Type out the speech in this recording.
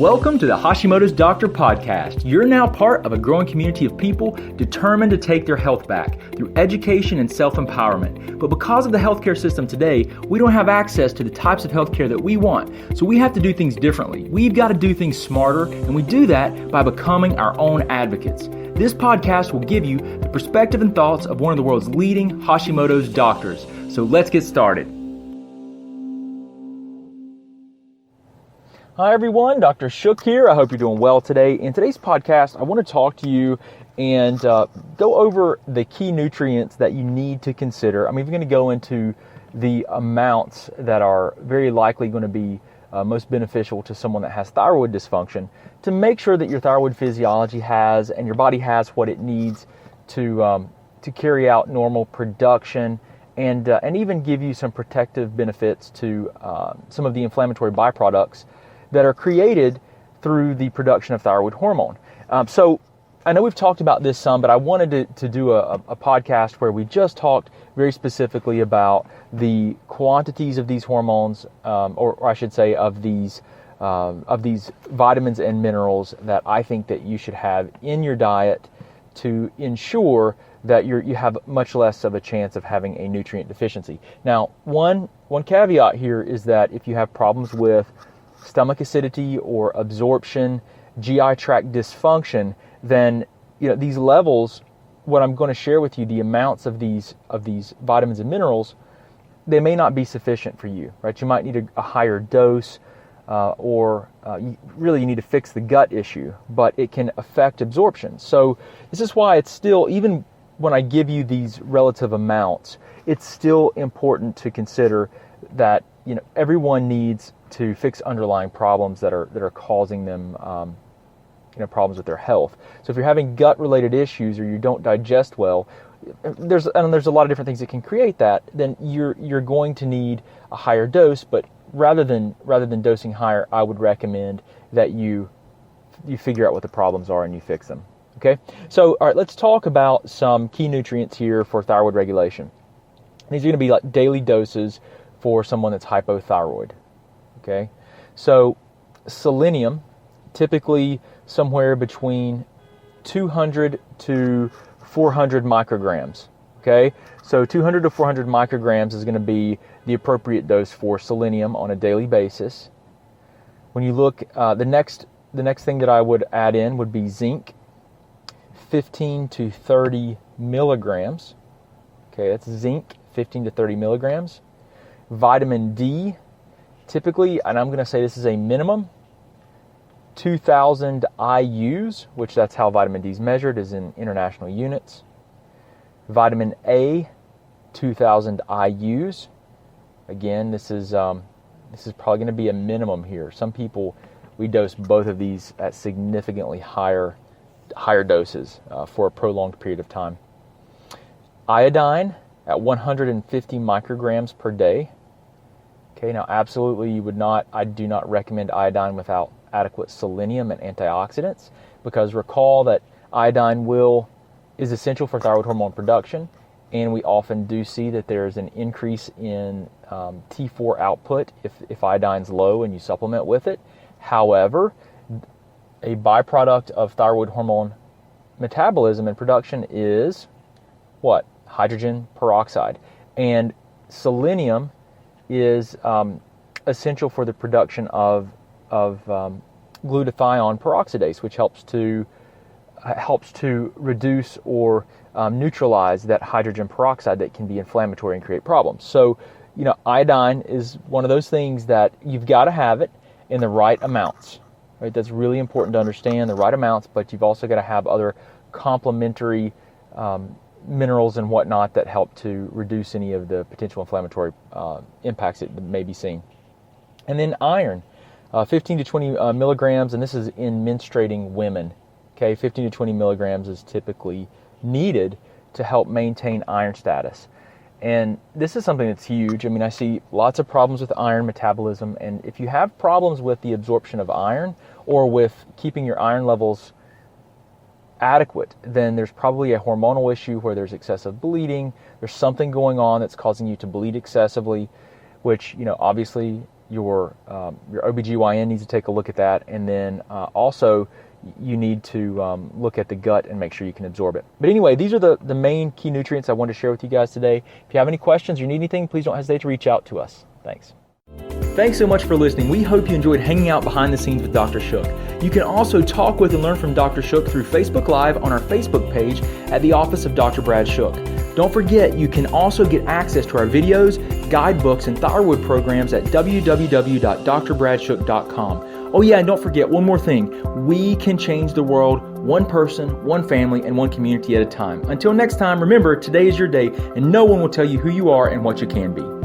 Welcome to the Hashimoto's Doctor Podcast. You're now part of a growing community of people determined to take their health back through education and self-empowerment. But because of the healthcare system today, we don't have access to the types of healthcare that we want. So we have to do things differently. We've got to do things smarter, and we do that by becoming our own advocates. This podcast will give you the perspective and thoughts of one of the world's leading Hashimoto's doctors. So let's get started. Hi everyone, Dr. Shook here. I hope you're doing well today. In today's podcast, I want to talk to you and go over the key nutrients that you need to consider. I'm even going to go into the amounts that are very likely going to be most beneficial to someone that has thyroid dysfunction to make sure that your thyroid physiology has and your body has what it needs to carry out normal production and even give you some protective benefits to some of the inflammatory byproducts that are created through the production of thyroid hormone. So I know we've talked about this some, but I wanted to do a podcast where we just talked very specifically about the quantities of these hormones, or I should say of these vitamins and minerals that I think that you should have in your diet to ensure that you have much less of a chance of having a nutrient deficiency. Now, one caveat here is that if you have problems with stomach acidity or absorption, GI tract dysfunction, then these levels, what I'm going to share with you, the amounts of these vitamins and minerals, they may not be sufficient for you, right? You might need a higher dose, or you need to fix the gut issue, but it can affect absorption. So this is why it's still, even when I give you these relative amounts, it's still important to consider that everyone needs to fix underlying problems that are causing them problems with their health. So if you're having gut-related issues or you don't digest well, there's a lot of different things that can create that. Then you're going to need a higher dose. But rather than dosing higher, I would recommend that you figure out what the problems are and you fix them. Okay. So all right, let's talk about some key nutrients here for thyroid regulation. These are going to be like daily doses for someone that's hypothyroid. Okay, so selenium, typically somewhere between 200 to 400 micrograms. Okay, so 200 to 400 micrograms is going to be the appropriate dose for selenium on a daily basis. When you look, the next thing that I would add in would be zinc, 15 to 30 milligrams. Okay, that's zinc, 15 to 30 milligrams. Vitamin D, typically, and I'm going to say this is a minimum, 2,000 IUs, which that's how vitamin D is measured, is in international units. Vitamin A, 2,000 IUs. Again, this is probably going to be a minimum here. Some people, we dose both of these at significantly higher doses for a prolonged period of time. Iodine at 150 micrograms per day. Okay, now absolutely I do not recommend iodine without adequate selenium and antioxidants, because recall that iodine is essential for thyroid hormone production, and we often do see that there's an increase in T4 output if iodine's low and you supplement with it. However, a byproduct of thyroid hormone metabolism and production is what? Hydrogen peroxide. And selenium is essential for the production of glutathione peroxidase, which helps to reduce or neutralize that hydrogen peroxide that can be inflammatory and create problems. So, iodine is one of those things that you've got to have it in the right amounts, right? That's really important to understand the right amounts, but you've also got to have other complementary minerals and whatnot that help to reduce any of the potential inflammatory impacts that may be seen. And then iron, 15 to 20 milligrams, and this is in menstruating women. Okay, 15 to 20 milligrams is typically needed to help maintain iron status. And this is something that's huge. I mean, I see lots of problems with iron metabolism, and if you have problems with the absorption of iron or with keeping your iron levels adequate, then there's probably a hormonal issue where there's excessive bleeding. There's something going on that's causing you to bleed excessively, which, obviously your OBGYN needs to take a look at that, and then also you need to look at the gut and make sure you can absorb it. But anyway, these are the main key nutrients I wanted to share with you guys today. If you have any questions or you need anything, please don't hesitate to reach out to us. Thanks. Thanks so much for listening. We hope you enjoyed hanging out behind the scenes with Dr. Shook. You can also talk with and learn from Dr. Shook through Facebook Live on our Facebook page at the Office of Dr. Brad Shook. Don't forget, you can also get access to our videos, guidebooks, and thyroid programs at www.drbradshook.com. Oh yeah, and don't forget one more thing. We can change the world one person, one family, and one community at a time. Until next time, remember, today is your day, and no one will tell you who you are and what you can be.